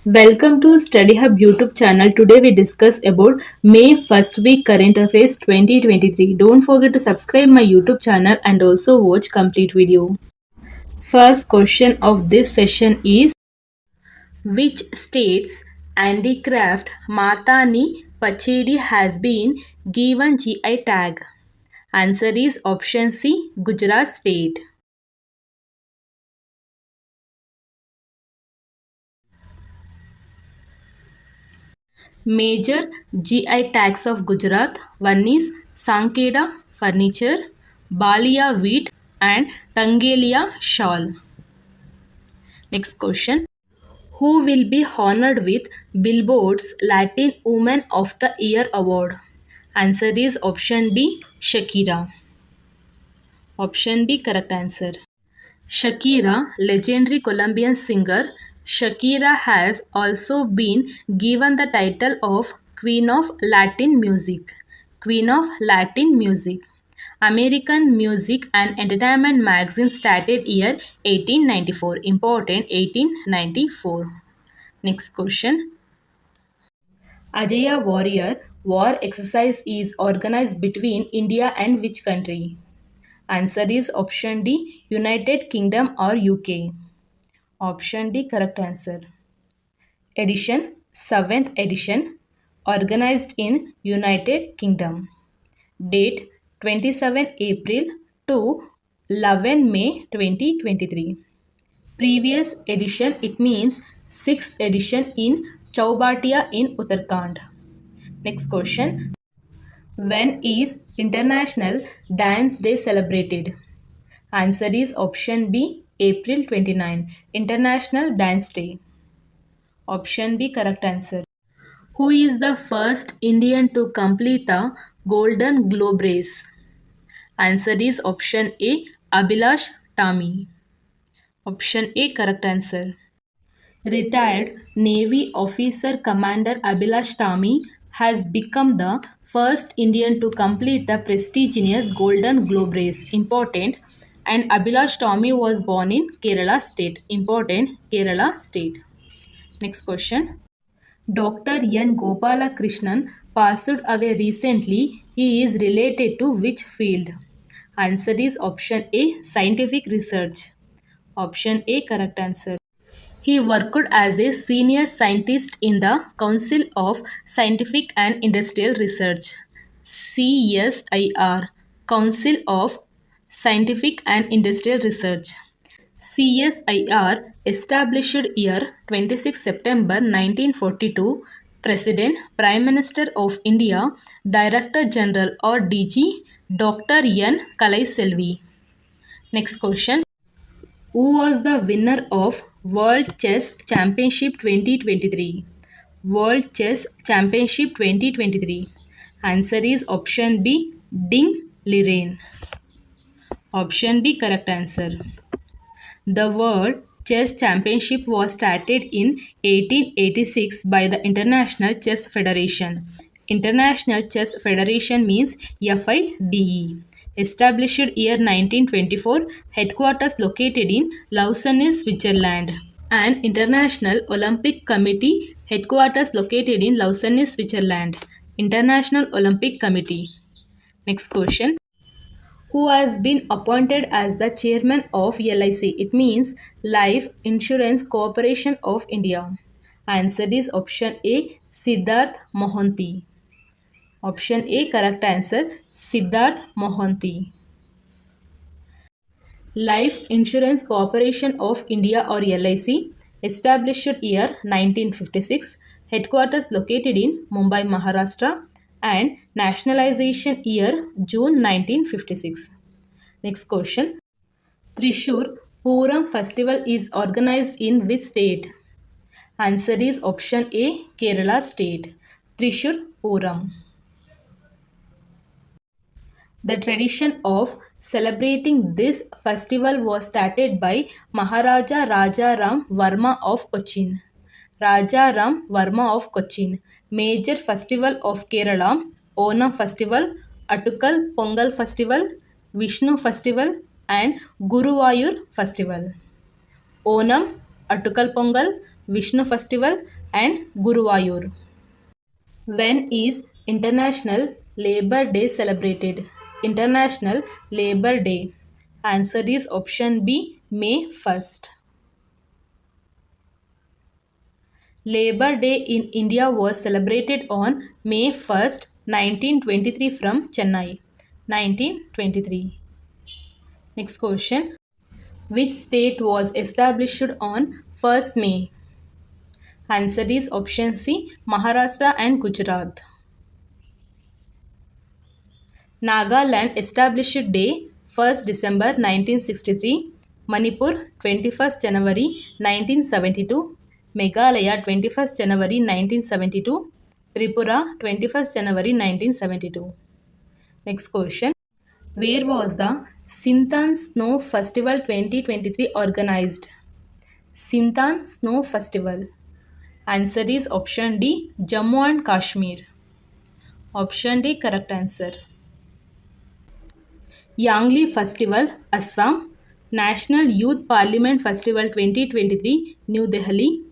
Welcome to Study Hub YouTube channel. Today we discuss about May first week current affairs 2023. Don't forget to subscribe my YouTube channel and also watch complete video. First question of this session is which state's handicraft Matani Pachedi has been given GI tag? Answer is option C, Gujarat state. Major GI tags of Gujarat. One is Sankeda furniture, Balia wheat and Tangelia shawl. Next question. Who will be honored with Billboard's Latin Woman of the Year award? Answer is option B, Shakira. Option B, correct answer. Shakira, legendary Colombian singer, Shakira has also been given the title of Queen of Latin Music. Queen of Latin Music. American Music and Entertainment magazine started year 1894. Important 1894. Next question. Ajaya Warrior war exercise is organized between India and which country? Answer is option D, United Kingdom or UK. Option D, correct answer. Edition, 7th edition, organized in United Kingdom. Date, 27 April to 11 May 2023. Previous edition, it means 6th edition in Chaubatia in Uttarakhand. Next question. When is International Dance Day celebrated? Answer is option B, April 29, International Dance Day. Option B, correct answer. Who is the first Indian to complete a Golden Globe race? Answer is option A, Abhilash Tami. Option A, correct answer. Retired Navy officer Commander Abhilash Tami has become the first Indian to complete the prestigious Golden Globe race. Important. And Abhilash Tami was born in Kerala state. Important. Kerala state. Next question. Dr. N. Gopalakrishnan passed away recently. He is related to which field? Answer is option A, scientific research. Option A, correct answer. He worked as a senior scientist in the Council of Scientific and Industrial Research, CSIR, Council of Scientific and Industrial Research. CSIR established year 26 September 1942. President, Prime Minister of India, Director General or DG, Dr. N. Kalaiselvi. Next question. Who was the winner of World Chess Championship 2023? World Chess Championship 2023. Answer is option B, Ding Liren. Option B, correct answer. The World Chess Championship was started in 1886 by the International Chess Federation. International Chess Federation means FIDE. Established year 1924, headquarters located in Lausanne, Switzerland. And International Olympic Committee, headquarters located in Lausanne, Switzerland. International Olympic Committee. Next question. Who has been appointed as the chairman of LIC? It means Life Insurance Corporation of India. Answer is option A, Siddharth Mohanty. Option A, correct answer, Siddharth Mohanty. Life Insurance Corporation of India or LIC, established year 1956, headquarters located in Mumbai, Maharashtra, and nationalization year June 1956. Next question. Trishur Puram festival is organized in which state? Answer is option A, Kerala state. Trishur Puram. The tradition of celebrating this festival was started by Maharaja Raja Ram Varma of Cochin. Raja Ram Varma of Cochin. Major festival of Kerala, Onam festival, Atukal Pongal festival, Vishnu festival and Guruvayur festival. Onam, Atukal Pongal, Vishnu festival and Guruvayur. When is International Labour Day celebrated? International Labour Day. Answer is option B, May 1st. Labour Day in India was celebrated on May 1st, 1923 from Chennai. 1923. Next question. Which state was established on 1st May? Answer is option C, Maharashtra and Gujarat. Nagaland established day 1st December 1963, Manipur 21st January 1972, Meghalaya 21st January 1972, Tripura 21st January 1972. Next question. Where was the Sintan Snow Festival 2023 organized? Sintan Snow Festival. Answer is option D, Jammu and Kashmir. Option D, correct answer. Yangli Festival, Assam. National Youth Parliament Festival 2023, New Delhi.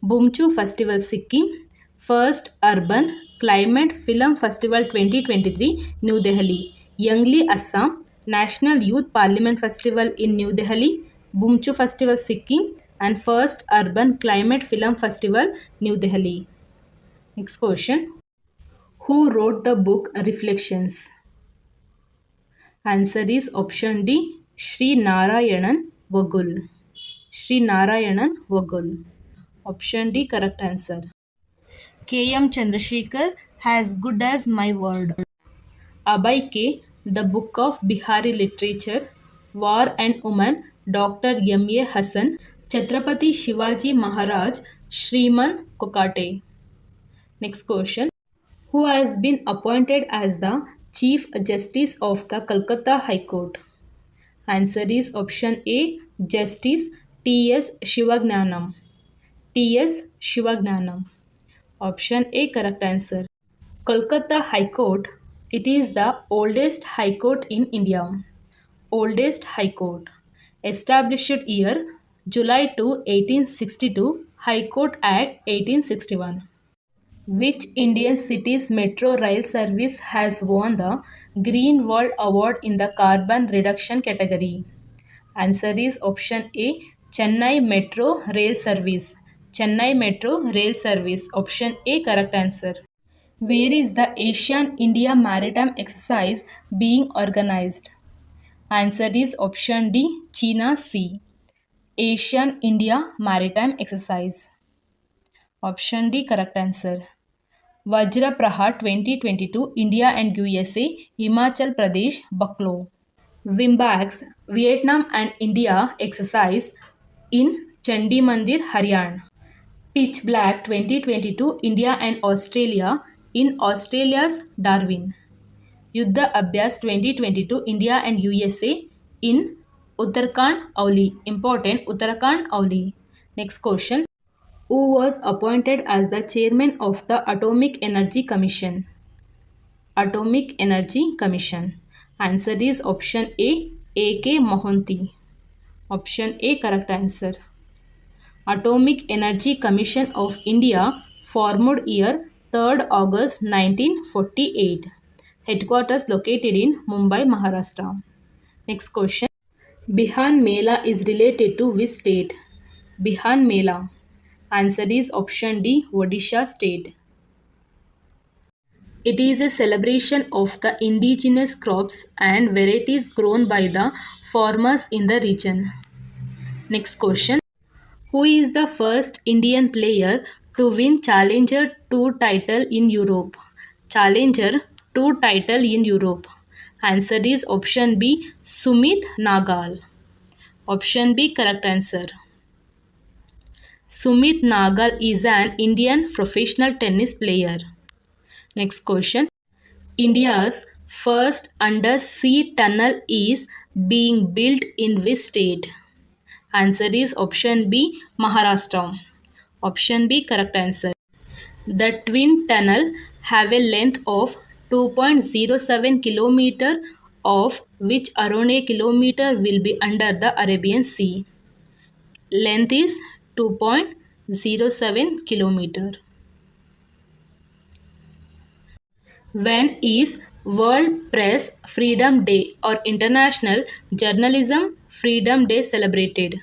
Bumchu Festival, Sikkim. First Urban Climate Film Festival 2023, New Delhi. Yangli, Assam. National Youth Parliament Festival in New Delhi. Bumchu Festival, Sikkim. And First Urban Climate Film Festival, New Delhi. Next question. Who wrote the book Reflections? Answer is option D, Sri Narayanan Vagul. Sri Narayanan Vagul. Option D, correct answer. K.M. Chandrasekhar has good as my word. Abhay K, The Book of Bihari Literature, War and Woman, Dr. M.A. Hassan, Chhatrapati Shivaji Maharaj, Shriman Kokate. Next question. Who has been appointed as the Chief Justice of the Calcutta High Court? Answer is option A, Justice T.S. Shivagnanam. T.S. Shivagnanam. Option A, correct answer. Kolkata High Court. It is the oldest High Court in India. Oldest High Court. Established year July 1862. High Court Act 1861. Which Indian city's metro rail service has won the Green World Award in the carbon reduction category? Answer is option A, Chennai Metro Rail Service. Chennai Metro Rail Service. Option A, correct answer. Where is the Asian India Maritime Exercise being organized? Answer is option D, China Sea. Asian India Maritime Exercise. Option D, correct answer. Vajra Prahar 2022, India and USA, Himachal Pradesh, Baklo. WIMBAX, Vietnam and India exercise in Chandi Mandir, Haryana. Pitch Black 2022, India and Australia in Australia's Darwin. Yuddha Abhyas 2022, India and USA in Uttarakhand, Auli. Important, Uttarakhand, Auli. Next question. Who was appointed as the chairman of the Atomic Energy Commission? Atomic Energy Commission. Answer is option A, A.K. Mohanty. Option A, correct answer. Atomic Energy Commission of India formed year 3rd August 1948. Headquarters located in Mumbai, Maharashtra. Next question. Bihan Mela is related to which state? Bihan Mela. Answer is option D, Odisha state. It is a celebration of the indigenous crops and varieties grown by the farmers in the region. Next question. Who is the first Indian player to win Challenger Tour title in Europe? Challenger Tour title in Europe. Answer is option B, Sumit Nagal. Option B, correct answer. Sumit Nagal is an Indian professional tennis player. Next question. India's first undersea tunnel is being built in which state? Answer is option B, Maharashtra. Option B, correct answer. The twin tunnel have a length of 2.07 kilometer, of which around a kilometer will be under the Arabian Sea. Length is 2.07 0.07 kilometer. When is World Press Freedom Day or International Journalism Freedom Day celebrated?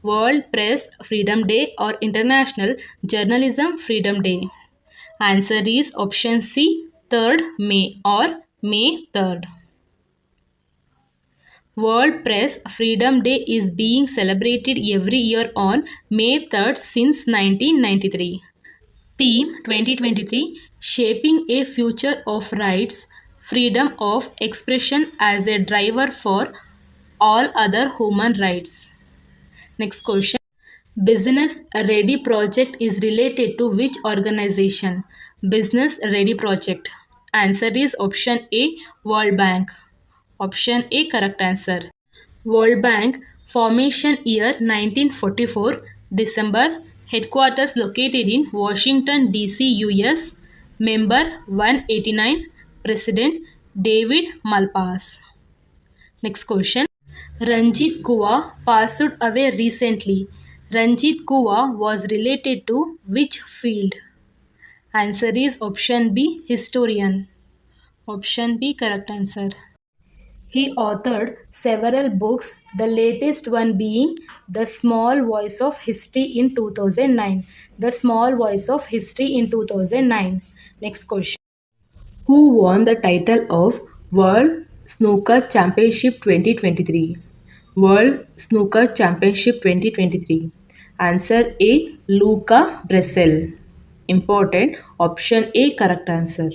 World Press Freedom Day or International Journalism Freedom Day. Answer is option C, 3rd May or May 3rd. World Press Freedom Day is being celebrated every year on May 3rd since 1993. Theme 2023, Shaping a Future of Rights, Freedom of Expression as a Driver for All Other Human Rights. Next question. Business Ready Project is related to which organization? Business Ready Project. Answer is option A, World Bank. Option A, correct answer. World Bank, formation year 1944, December, headquarters located in Washington, D.C., US, member 189, President David Malpass. Next question. Ranjit Kuwa passed away recently. Ranjit Kuwa was related to which field? Answer is option B, historian. Option B, correct answer. He authored several books, the latest one being The Small Voice of History in 2009. The Small Voice of History in 2009. Next question. Who won the title of World Snooker Championship 2023? World Snooker Championship 2023. Answer A, Luca Brecel. Important. Option A, correct answer.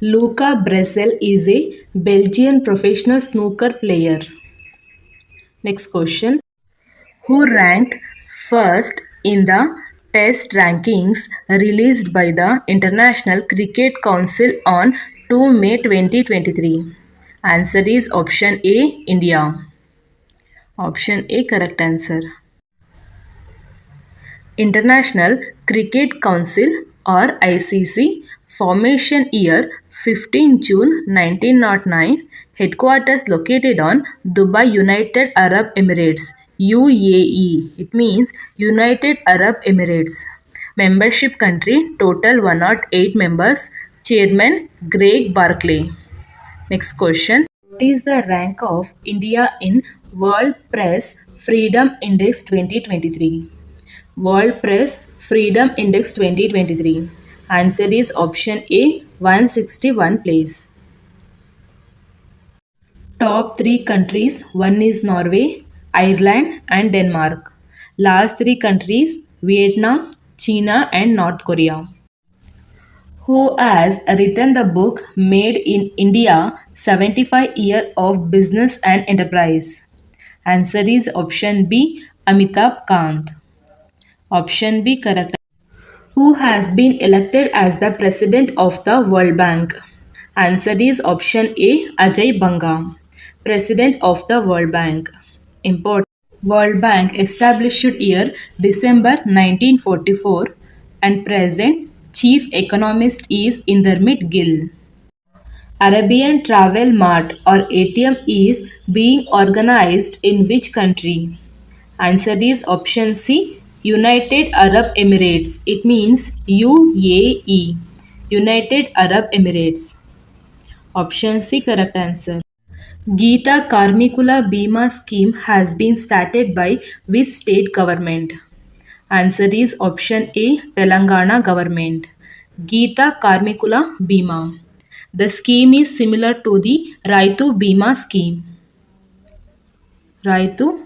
Luca Brecel is a Belgian professional snooker player. Next question. Who ranked first in the test rankings released by the International Cricket Council on 2 May 2023? Answer is option A, India. Option A, correct answer. International Cricket Council or ICC, formation year 15 June 1909, headquarters located on Dubai, United Arab Emirates, UAE. It means United Arab Emirates. Membership country, total 108 members. Chairman Greg Barclay. Next question. What is the rank of India in World Press Freedom Index 2023? World Press Freedom Index 2023. Answer is option A, 161 place. Top 3 countries, one is Norway, Ireland and Denmark. Last 3 countries, Vietnam, China and North Korea. Who has written the book Made in India 75 Years of Business and Enterprise? Answer is option B, Amitabh Kant. Option B, correct. Who has been elected as the president of the World Bank? Answer is option A, Ajay Banga, president of the World Bank. Important. World Bank established year December 1944 and present chief economist is Indermit Gill. Arabian Travel Mart or ATM is being organized in which country? Answer is option C, United Arab Emirates. It means UAE, United Arab Emirates. Option C, correct answer. Geeta Karmikula Bima scheme has been started by which state government? Answer is option A, Telangana government. Geeta Karmikula Bima. The scheme is similar to the Raitu Bima scheme. Raitu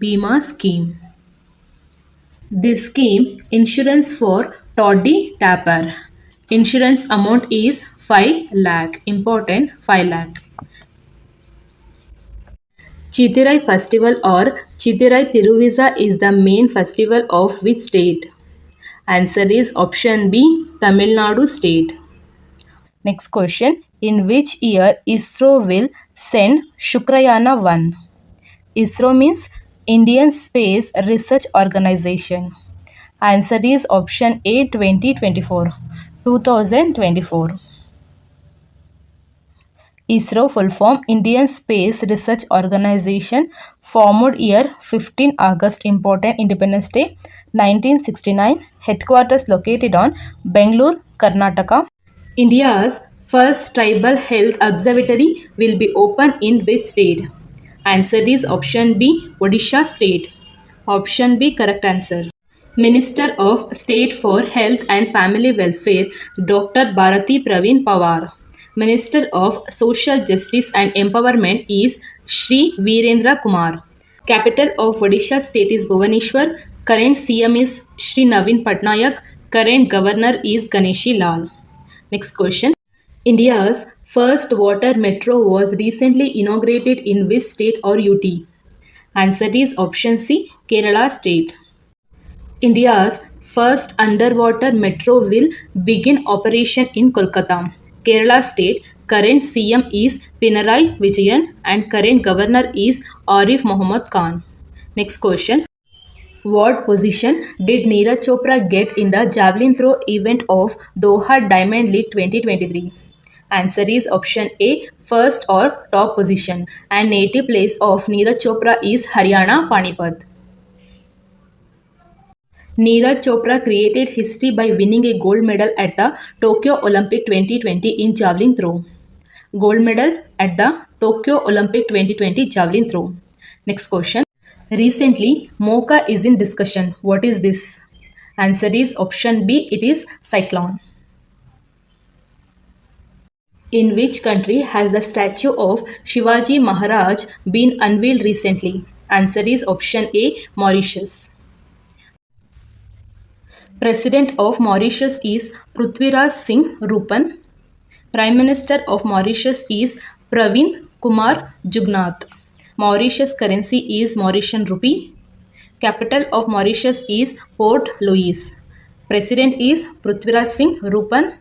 Bima scheme. This scheme insurance for toddy tapper. Insurance amount is 5 lakh. Important, 5 lakh. Chithirai festival or Chithirai Tiruvisa is the main festival of which state? Answer is option B, Tamil Nadu state. Next question. In which year ISRO will send Shukrayana 1? ISRO means Indian Space Research Organization. Answer is option A, 2024. 2024. ISRO full form Indian Space Research Organization, formed year 15 August, important Independence Day 1969, headquarters located on Bangalore, Karnataka. India's first tribal health observatory will be opened in which state? Answer is option B, Odisha state. Option B, correct answer. Minister of State for Health and Family Welfare, Dr. Bharati Praveen Pawar. Minister of Social Justice and Empowerment is Shri Virendra Kumar. Capital of Odisha state is Bhubaneswar. Current CM is Shri Naveen Patnaik. Current governor is Ganeshi Lal. Next question. India's first water metro was recently inaugurated in which state or UT? Answer is option C, Kerala state. India's first underwater metro will begin operation in Kolkata, Kerala state. Current CM is Pinarayi Vijayan and current governor is Arif Muhammad Khan. Next question. What position did Neeraj Chopra get in the javelin throw event of Doha Diamond League 2023? Answer is option A, first or top position, and native place of Neeraj Chopra is Haryana, Panipat. Neeraj Chopra created history by winning a gold medal at the Tokyo Olympic 2020 in javelin throw. Gold medal at the Tokyo Olympic 2020 javelin throw. Next question. Recently, MOCA is in discussion. What is this? Answer is option B. It is cyclone. In which country has the statue of Shivaji Maharaj been unveiled recently? Answer is option A. Mauritius. President of Mauritius is Prithviraj Singh Rupan. Prime Minister of Mauritius is Praveen Kumar Jugnauth. Mauritius currency is Mauritian rupee. Capital of Mauritius is Port Louis. President is Prithviraj Singh Rupan.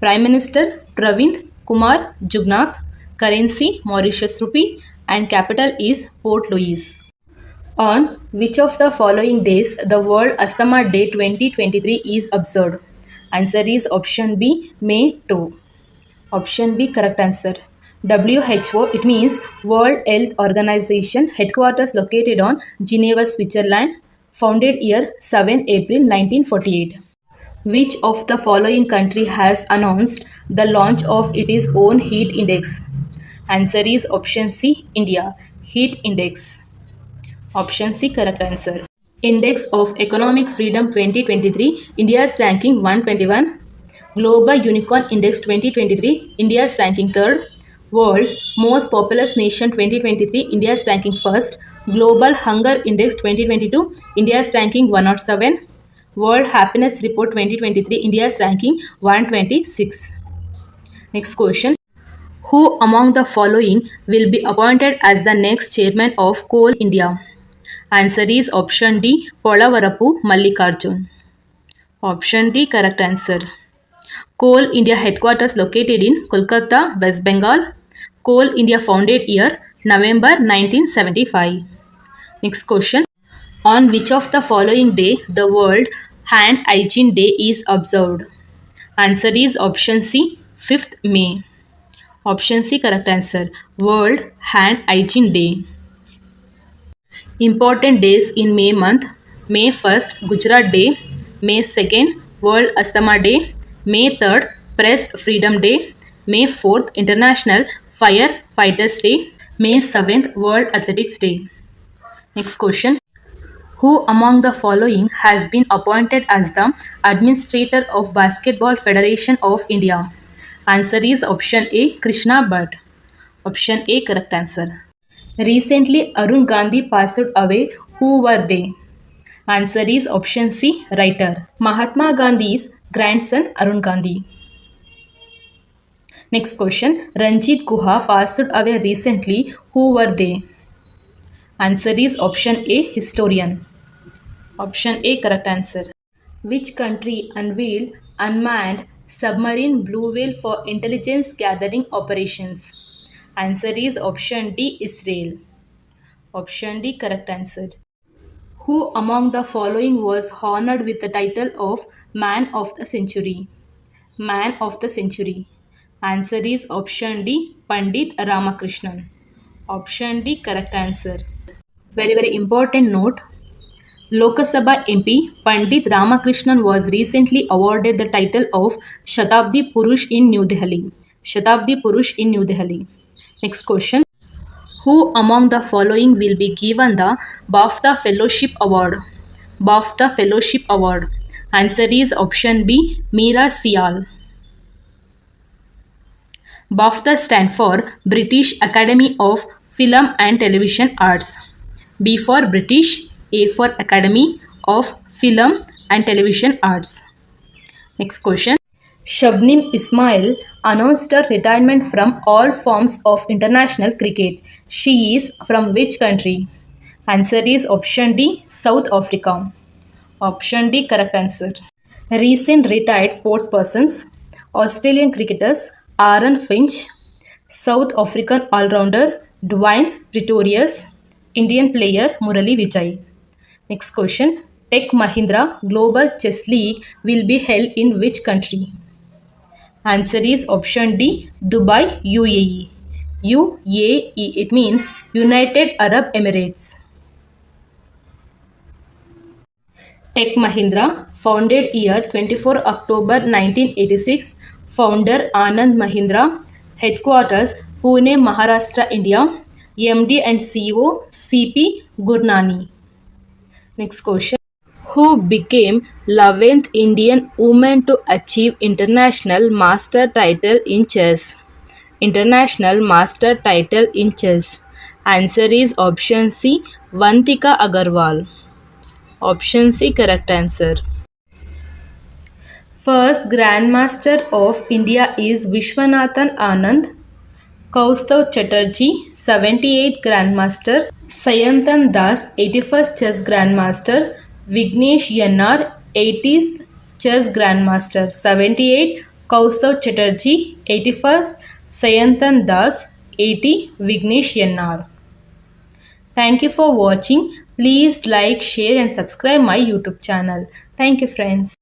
Prime Minister Praveen Kumar Jugnauth. Currency Mauritius rupee and capital is Port Louis. On which of the following days the World Asthma Day 2023 is observed? Answer is option B, May 2. Option B, correct answer. WHO, it means World Health Organization, headquarters located on Geneva, Switzerland, founded year 7 April 1948. Which of the following country has announced the launch of its own heat index? Answer is option C, India. Heat index. Option C, correct answer. Index of Economic Freedom 2023, India's ranking 121. Global Unicorn Index 2023, India's ranking 3rd. World's Most Populous Nation 2023, India's ranking 1st. Global Hunger Index 2022, India's ranking 107. World Happiness Report 2023, India's ranking 126. Next question. Who among the following will be appointed as the next chairman of Coal India? Answer is option D, Polavarapu Mallikarjun. Option D, correct answer. Coal India headquarters located in Kolkata, West Bengal. Coal India founded year November 1975. Next question. On which of the following day the World Hand Hygiene Day is observed? Answer is option C, 5th May. Option C, correct answer. World Hand Hygiene Day. Important days in May month. May 1st, Gujarat Day. May 2nd, World Asthma Day. May 3rd, Press Freedom Day. May 4th, International Firefighters Day. May 7th, World Athletics Day. Next question. Who among the following has been appointed as the Administrator of Basketball Federation of India? Answer is option A, Krishna Bhatt. Option A, correct answer. Recently, Arun Gandhi passed away. Who were they? Answer is option C, writer. Mahatma Gandhi's grandson Arun Gandhi. Next question. Ranjit Guha passed away recently. Who were they? Answer is option A, historian. Option A, correct answer. Which country unveiled unmanned submarine Blue Whale for intelligence gathering operations? Answer is option D, Israel. Option D, correct answer. Who among the following was honored with the title of Man of the Century? Man of the Century. Answer is option D, Pandit Ramakrishnan. Option D, correct answer. Very important note. Lok Sabha MP Pandit Ramakrishnan was recently awarded the title of Shatabdi Purush in New Delhi. Shatabdi Purush in New Delhi. Next question. Who among the following will be given the BAFTA Fellowship Award? BAFTA Fellowship Award. Answer is option B, Meera Syal. BAFTA stands for British Academy of Film and Television Arts. B for British, A for Academy of Film and Television Arts. Next question. Shabnim Ismail announced her retirement from all forms of international cricket. She is from which country? Answer is option D, South Africa. Option D, correct answer. Recent retired sportspersons, Australian cricketers Aaron Finch, South African all-rounder Dwayne Pretorius, Indian player Murali Vijay. Next question. Tech Mahindra Global Chess League will be held in which country? Answer is option D, Dubai, UAE. UAE, it means United Arab Emirates. Tech Mahindra, founded year 24 October 1986, founder Anand Mahindra, headquarters Pune, Maharashtra, India, MD and CEO CP Gurnani. Next question. Who became 11th Indian woman to achieve international master title in chess? International master title in chess. Answer is option C, Vantika Agarwal. Option C, correct answer. First Grandmaster of India is Vishwanathan Anand. Kaustav Chatterjee, 78th Grandmaster. Sayantan Das, 81st Chess Grandmaster. Vignesh Yannar, 80th Chess Grandmaster. 78 Kaustav Chatterjee, 81st Sayantan Das, 80 Vignesh Yannar. Thank you for watching. Please like, share and subscribe my YouTube channel. Thank you friends.